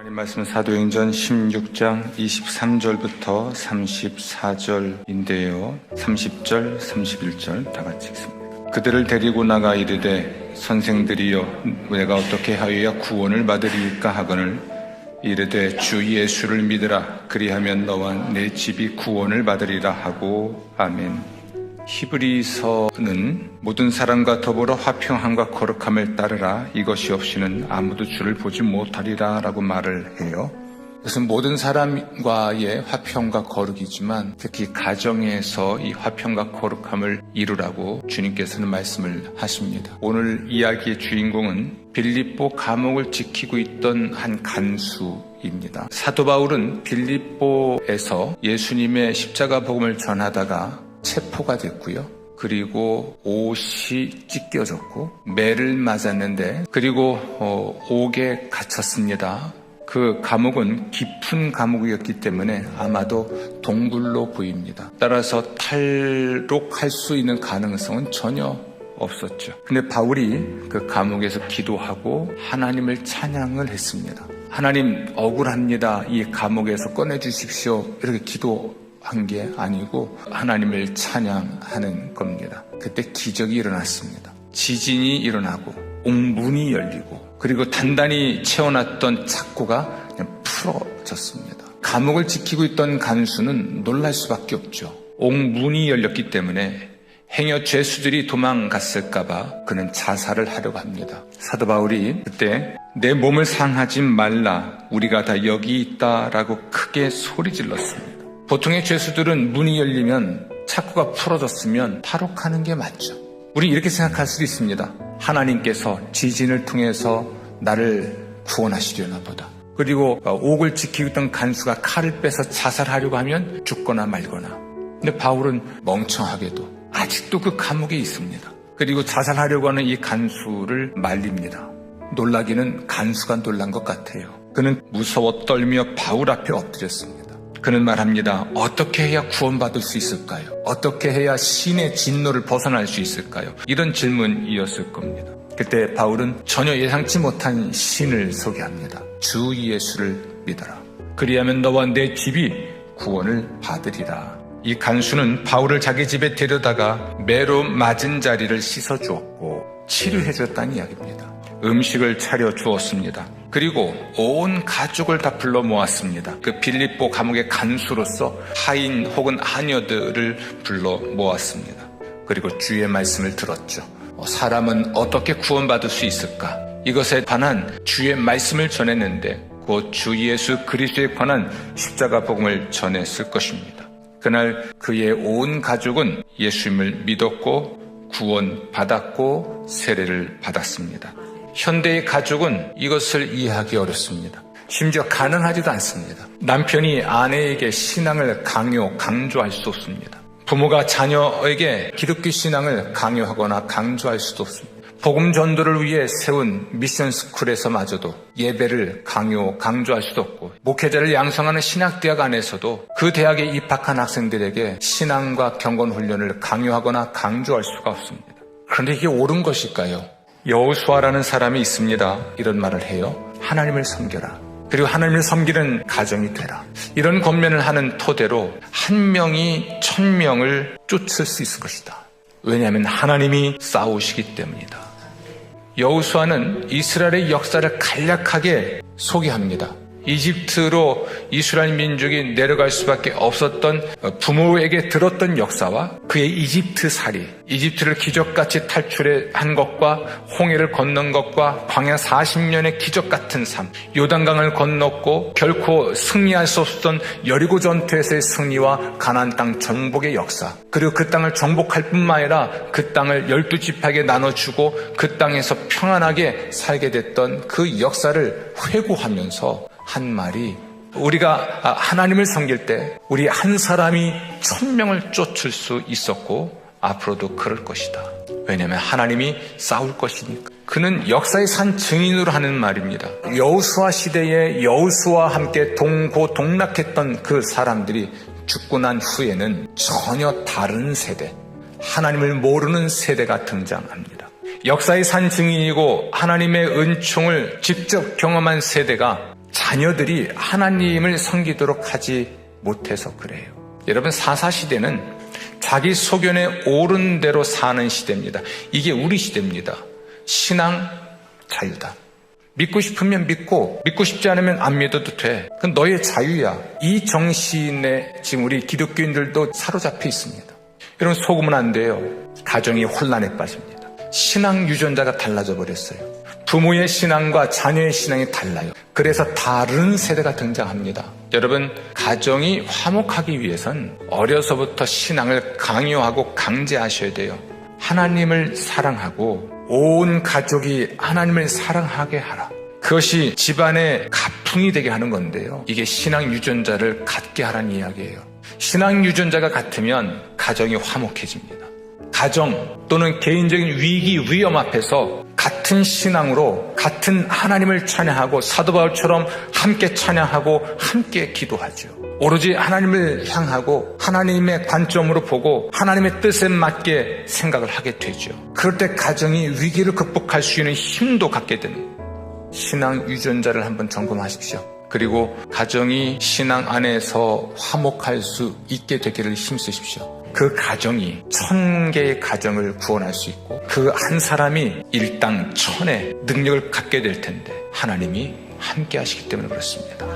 하나님 말씀은 사도행전 16장 23절부터 34절인데요. 30절, 31절 다 같이 읽습니다. 그들을 데리고 나가 이르되 선생들이여 내가 어떻게 하여야 구원을 받으리까 하거늘 이르되 주 예수를 믿으라 그리하면 너와 내 집이 구원을 받으리라 하고 아멘. 히브리서는 모든 사람과 더불어 화평함과 거룩함을 따르라 이것이 없이는 아무도 주를 보지 못하리라 라고 말을 해요. 그래서 모든 사람과의 화평과 거룩이지만 특히 가정에서 이 화평과 거룩함을 이루라고 주님께서는 말씀을 하십니다. 오늘 이야기의 주인공은 빌립보 감옥을 지키고 있던 한 간수입니다. 사도 바울은 빌립보에서 예수님의 십자가 복음을 전하다가 체포가 됐고요. 그리고 옷이 찢겨졌고 매를 맞았는데 그리고 옥에 갇혔습니다. 그 감옥은 깊은 감옥이었기 때문에 아마도 동굴로 보입니다. 따라서 탈옥할 수 있는 가능성은 전혀 없었죠. 근데 바울이 그 감옥에서 기도하고 하나님을 찬양을 했습니다. 하나님 억울합니다. 이 감옥에서 꺼내주십시오. 이렇게 기도한 게 아니고 하나님을 찬양하는 겁니다. 그때 기적이 일어났습니다. 지진이 일어나고 옥문이 열리고 그리고 단단히 채워놨던 착고가 그냥 풀어졌습니다. 감옥을 지키고 있던 간수는 놀랄 수밖에 없죠. 옥문이 열렸기 때문에 행여 죄수들이 도망갔을까봐 그는 자살을 하려고 합니다. 사도 바울이 그때 내 몸을 상하지 말라 우리가 다 여기 있다라고 크게 소리 질렀습니다. 보통의 죄수들은 문이 열리면 착고가 풀어졌으면 탈옥하는 게 맞죠. 우리 이렇게 생각할 수도 있습니다. 하나님께서 지진을 통해서 나를 구원하시려나 보다. 그리고 옥을 지키고 있던 간수가 칼을 빼서 자살하려고 하면 죽거나 말거나. 근데 바울은 멍청하게도 아직도 그 감옥에 있습니다. 그리고 자살하려고 하는 이 간수를 말립니다. 놀라기는 간수가 놀란 것 같아요. 그는 무서워 떨며 바울 앞에 엎드렸습니다. 그는 말합니다. 어떻게 해야 구원받을 수 있을까요? 어떻게 해야 신의 진노를 벗어날 수 있을까요? 이런 질문이었을 겁니다. 그때 바울은 전혀 예상치 못한 신을 소개합니다. 주 예수를 믿어라. 그리하면 너와 내 집이 구원을 받으리라. 이 간수는 바울을 자기 집에 데려다가 매로 맞은 자리를 씻어주었고 치료해줬다는 이야기입니다. 음식을 차려 주었습니다. 그리고 온 가족을 다 불러 모았습니다. 그 빌립보 감옥의 간수로서 하인 혹은 하녀들을 불러 모았습니다. 그리고 주의 말씀을 들었죠. 사람은 어떻게 구원받을 수 있을까? 이것에 관한 주의 말씀을 전했는데 곧 주 예수 그리스도에 관한 십자가 복음을 전했을 것입니다. 그날 그의 온 가족은 예수님을 믿었고 구원받았고 세례를 받았습니다. 현대의 가족은 이것을 이해하기 어렵습니다. 심지어 가능하지도 않습니다. 남편이 아내에게 신앙을 강조할 수 없습니다. 부모가 자녀에게 기독교 신앙을 강요하거나 강조할 수도 없습니다. 복음 전도를 위해 세운 미션 스쿨에서마저도 예배를 강조할 수도 없고 목회자를 양성하는 신학대학 안에서도 그 대학에 입학한 학생들에게 신앙과 경건 훈련을 강요하거나 강조할 수가 없습니다. 그런데 이게 옳은 것일까요? 여호수아라는 사람이 있습니다. 이런 말을 해요. 하나님을 섬겨라. 그리고 하나님을 섬기는 가정이 되라. 이런 권면을 하는 토대로 한 명이 1000명을 쫓을 수 있을 것이다. 왜냐하면 하나님이 싸우시기 때문이다. 여호수아는 이스라엘의 역사를 간략하게 소개합니다. 이집트로 이스라엘 민족이 내려갈 수밖에 없었던 부모에게 들었던 역사와 그의 이집트살이, 이집트를 기적같이 탈출한 것과 홍해를 건넌 것과 광야 40년의 기적같은 삶, 요단강을 건넜고 결코 승리할 수 없었던 여리고 전투에서의 승리와 가나안 땅 정복의 역사, 그리고 그 땅을 정복할 뿐만 아니라 그 땅을 12지파에게 나눠주고 그 땅에서 평안하게 살게 됐던 그 역사를 회고하면서 한 말이 우리가 하나님을 섬길 때 우리 한 사람이 1000명을 쫓을 수 있었고 앞으로도 그럴 것이다. 왜냐하면 하나님이 싸울 것이니까. 그는 역사의 산 증인으로 하는 말입니다. 여호수아 시대에 여호수아와 함께 동고동락했던 그 사람들이 죽고 난 후에는 전혀 다른 세대, 하나님을 모르는 세대가 등장합니다. 역사의 산 증인이고 하나님의 은총을 직접 경험한 세대가 자녀들이 하나님을 섬기도록 하지 못해서 그래요. 여러분, 사사시대는 자기 소견에 옳은 대로 사는 시대입니다. 이게 우리 시대입니다. 신앙 자유다. 믿고 싶으면 믿고, 믿고 싶지 않으면 안 믿어도 돼. 그건 너의 자유야. 이 정신에 지금 우리 기독교인들도 사로잡혀 있습니다. 여러분, 속으면 안 돼요. 가정이 혼란에 빠집니다. 신앙 유전자가 달라져 버렸어요. 부모의 신앙과 자녀의 신앙이 달라요. 그래서 다른 세대가 등장합니다. 여러분, 가정이 화목하기 위해선 어려서부터 신앙을 강요하고 강제하셔야 돼요. 하나님을 사랑하고 온 가족이 하나님을 사랑하게 하라. 그것이 집안의 가풍이 되게 하는 건데요. 이게 신앙 유전자를 갖게 하라는 이야기예요. 신앙 유전자가 같으면 가정이 화목해집니다. 가정 또는 개인적인 위기, 위험 앞에서 같은 신앙으로 같은 하나님을 찬양하고 사도 바울처럼 함께 찬양하고 함께 기도하죠. 오로지 하나님을 향하고 하나님의 관점으로 보고 하나님의 뜻에 맞게 생각을 하게 되죠. 그럴 때 가정이 위기를 극복할 수 있는 힘도 갖게 됩니다. 신앙 유전자를 한번 점검하십시오. 그리고 가정이 신앙 안에서 화목할 수 있게 되기를 힘쓰십시오. 그 가정이 1000개의 가정을 구원할 수 있고 그 한 사람이 일당 1000의 능력을 갖게 될 텐데 하나님이 함께 하시기 때문에 그렇습니다.